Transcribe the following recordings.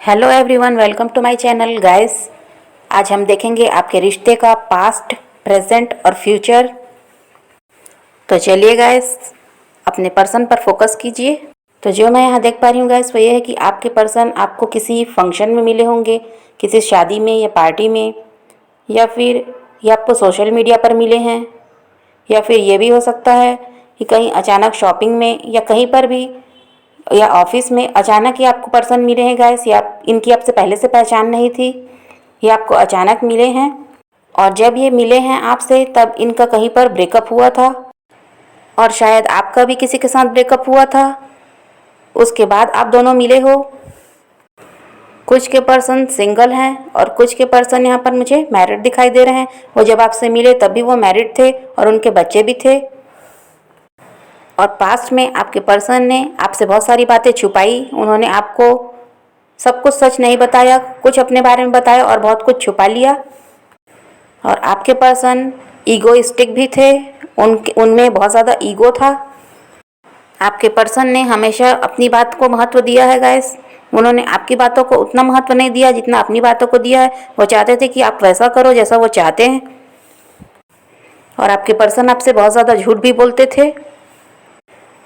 Hello everyone, welcome to my channel guys. आज हम देखेंगे आपके रिश्ते का पास्ट, प्रेजेंट और फ्यूचर। तो चलिए गाइस, अपने पर्सन पर फोकस कीजिए। तो जो मैं यहाँ देख पा रही हूँ गाइस, वो ये है कि आपके पर्सन आपको किसी फंक्शन में मिले होंगे, किसी शादी में या पार्टी में, या फिर ये आपको सोशल मीडिया पर मिले हैं, या फिर ये भी हो सकता है कि कहीं अचानक शॉपिंग में या कहीं पर भी, या ऑफिस में अचानक ही आपको पर्सन मिले हैं गाइस। या इनकी आपसे पहले से पहचान नहीं थी, ये आपको अचानक मिले हैं। और जब ये मिले हैं आपसे तब इनका कहीं पर ब्रेकअप हुआ था, और शायद आपका भी किसी के साथ ब्रेकअप हुआ था, उसके बाद आप दोनों मिले हो। कुछ के पर्सन सिंगल हैं और कुछ के पर्सन यहाँ पर मुझे मैरिड दिखाई दे रहे हैं। वो जब आपसे मिले तब भी वो मैरिड थे और उनके बच्चे भी थे। और पास्ट में आपके पर्सन ने आपसे बहुत सारी बातें छुपाई। उन्होंने आपको सब कुछ सच नहीं बताया, कुछ अपने बारे में बताया और बहुत कुछ छुपा लिया। और आपके पर्सन ईगोइस्टिक भी थे, उनमें बहुत ज़्यादा ईगो था। आपके पर्सन ने हमेशा अपनी बात को महत्व दिया है गाइस। उन्होंने आपकी बातों को उतना महत्व नहीं दिया जितना अपनी बातों को दिया है। वो चाहते थे कि आप वैसा करो जैसा वो चाहते हैं। और आपके पर्सन आपसे बहुत ज़्यादा झूठ भी बोलते थे।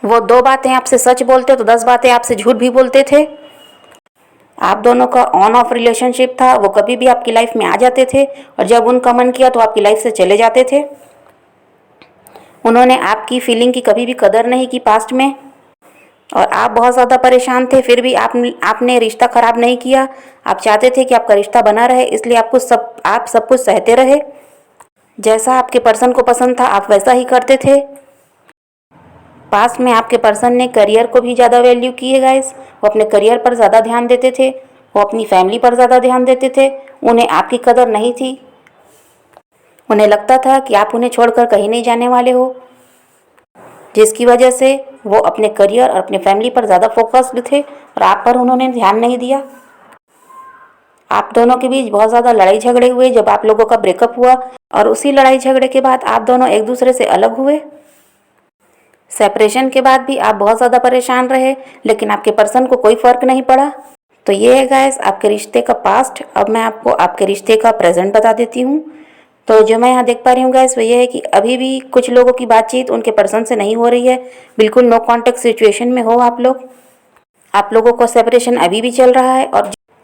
वो 2 बातें आपसे सच बोलते तो 10 बातें आपसे झूठ भी बोलते थे। आप दोनों का ऑन ऑफ रिलेशनशिप था। वो कभी भी आपकी लाइफ में आ जाते थे और जब उनका मन किया तो आपकी लाइफ से चले जाते थे। उन्होंने आपकी फीलिंग की कभी भी कदर नहीं की पास्ट में। और आप बहुत ज़्यादा परेशान थे, फिर भी आपने रिश्ता ख़राब नहीं किया। आप चाहते थे कि आपका रिश्ता बना रहे, इसलिए आप सब कुछ सहते रहे। जैसा आपके पर्सन को पसंद था आप वैसा ही करते थे। पास्ट में आपके पर्सन ने करियर को भी ज़्यादा वैल्यू की है गाइस। वो अपने करियर पर ज़्यादा ध्यान देते थे, वो अपनी फैमिली पर ज़्यादा ध्यान देते थे। उन्हें आपकी कदर नहीं थी। उन्हें लगता था कि आप उन्हें छोड़कर कहीं नहीं जाने वाले हो, जिसकी वजह से वो अपने करियर और अपने फैमिली पर ज़्यादा फोकस्ड थे और आप पर उन्होंने ध्यान नहीं दिया। आप दोनों के बीच बहुत ज़्यादा लड़ाई झगड़े हुए जब आप लोगों का ब्रेकअप हुआ, और उसी लड़ाई झगड़े के बाद आप दोनों एक दूसरे से अलग हुए। सेपरेशन के बाद भी आप बहुत ज़्यादा परेशान रहे, लेकिन आपके पर्सन को कोई फ़र्क नहीं पड़ा। तो ये है गाइस आपके रिश्ते का पास्ट। अब मैं आपको आपके रिश्ते का प्रेजेंट बता देती हूँ। तो जो मैं यहाँ देख पा रही हूँ गाइस, वो ये है कि अभी भी कुछ लोगों की बातचीत उनके पर्सन से नहीं हो रही है। बिल्कुल नो कॉन्टेक्ट सिचुएशन में हो आप लोग। आप लोगों को सेपरेशन अभी भी चल रहा है।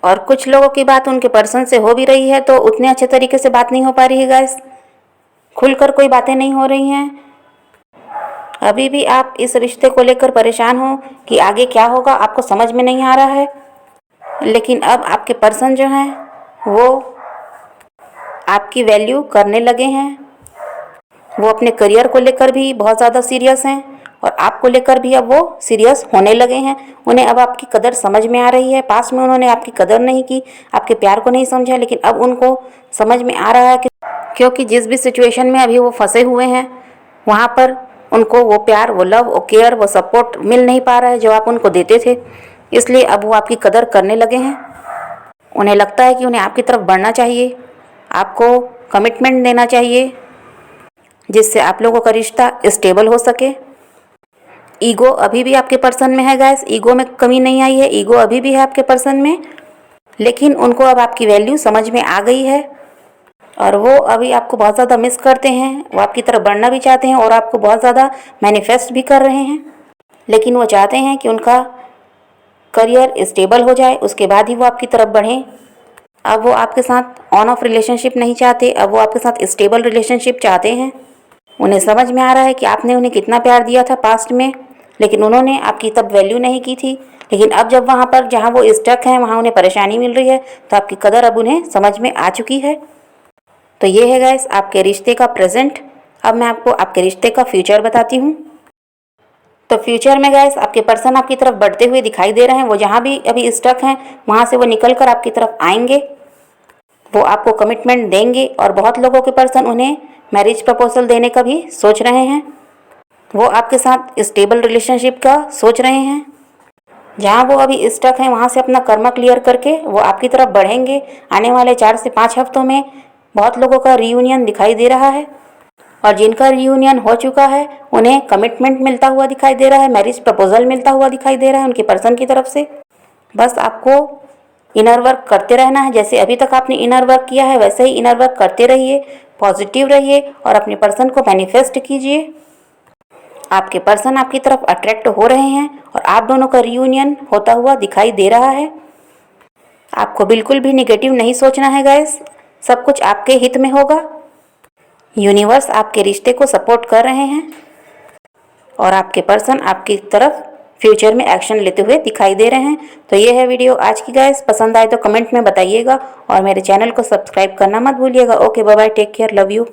और कुछ लोगों की बात उनके पर्सन से हो भी रही है तो उतने अच्छे तरीके से बात नहीं हो पा रही है गाइस। खुलकर कोई बातें नहीं हो रही हैं। अभी भी आप इस रिश्ते को लेकर परेशान हो कि आगे क्या होगा, आपको समझ में नहीं आ रहा है। लेकिन अब आपके पर्सन जो हैं वो आपकी वैल्यू करने लगे हैं। वो अपने करियर को लेकर भी बहुत ज़्यादा सीरियस हैं और आपको लेकर भी अब वो सीरियस होने लगे हैं। उन्हें अब आपकी कदर समझ में आ रही है। पास में उन्होंने आपकी कदर नहीं की, आपके प्यार को नहीं समझा, लेकिन अब उनको समझ में आ रहा है कि क्योंकि जिस भी सिचुएशन में अभी वो फंसे हुए हैं वहाँ पर उनको वो प्यार, वो लव, वो केयर, वो सपोर्ट मिल नहीं पा रहा है जो आप उनको देते थे। इसलिए अब वो आपकी कदर करने लगे हैं। उन्हें लगता है कि उन्हें आपकी तरफ बढ़ना चाहिए, आपको कमिटमेंट देना चाहिए, जिससे आप लोगों का रिश्ता स्टेबल हो सके। ईगो अभी भी आपके पर्सन में है गाइस। ईगो में कमी नहीं आई है, ईगो अभी भी है आपके पर्सन में, लेकिन उनको अब आपकी वैल्यू समझ में आ गई है और वो अभी आपको बहुत ज़्यादा मिस करते हैं। वो आपकी तरफ बढ़ना भी चाहते हैं और आपको बहुत ज़्यादा मैनिफेस्ट भी कर रहे हैं, लेकिन वो चाहते हैं कि उनका करियर स्टेबल हो जाए, उसके बाद ही वो आपकी तरफ बढ़ें। अब वो आपके साथ ऑन ऑफ रिलेशनशिप नहीं चाहते, अब वो आपके साथ स्टेबल रिलेशनशिप चाहते हैं। उन्हें समझ में आ रहा है कि आपने उन्हें कितना प्यार दिया था पास्ट में, लेकिन उन्होंने आपकी तब वैल्यू नहीं की थी। लेकिन अब जब वहाँ पर जहाँ वो स्टक हैं वहाँ उन्हें परेशानी मिल रही है, तो आपकी कदर अब उन्हें समझ में आ चुकी है। तो ये है गाइस आपके रिश्ते का प्रेजेंट। अब मैं आपको आपके रिश्ते का फ्यूचर बताती हूँ। तो फ्यूचर में गाइस आपके पर्सन आपकी तरफ बढ़ते हुए दिखाई दे रहे हैं। वो जहाँ भी अभी स्टक हैं वहाँ से वो निकल कर आपकी तरफ आएंगे। वो आपको कमिटमेंट देंगे और बहुत लोगों के पर्सन उन्हें मैरिज प्रपोजल देने का भी सोच रहे हैं। वो आपके साथ स्टेबल रिलेशनशिप का सोच रहे हैं। जहाँ वो अभी स्टक हैं वहाँ से अपना कर्मा क्लियर करके वो आपकी तरफ बढ़ेंगे। आने वाले 4 से 5 हफ्तों में बहुत लोगों का रीयूनियन दिखाई दे रहा है, और जिनका रीयूनियन हो चुका है उन्हें कमिटमेंट मिलता हुआ दिखाई दे रहा है, मैरिज प्रपोजल मिलता हुआ दिखाई दे रहा है उनके पर्सन की तरफ से। बस आपको इनर वर्क करते रहना है। जैसे अभी तक आपने इनर वर्क किया है वैसे ही इनर वर्क करते रहिए, पॉजिटिव रहिए और अपने पर्सन को मैनिफेस्ट कीजिए। आपके पर्सन आपकी तरफ अट्रैक्ट हो रहे हैं और आप दोनों का रियूनियन होता हुआ दिखाई दे रहा है। आपको बिल्कुल भी नेगेटिव नहीं सोचना है गाइस, सब कुछ आपके हित में होगा। यूनिवर्स आपके रिश्ते को सपोर्ट कर रहे हैं और आपके पर्सन आपकी तरफ फ्यूचर में एक्शन लेते हुए दिखाई दे रहे हैं। तो ये है वीडियो आज की गाइस, पसंद आए तो कमेंट में बताइएगा और मेरे चैनल को सब्सक्राइब करना मत भूलिएगा। Okay bye bye, take care, love you.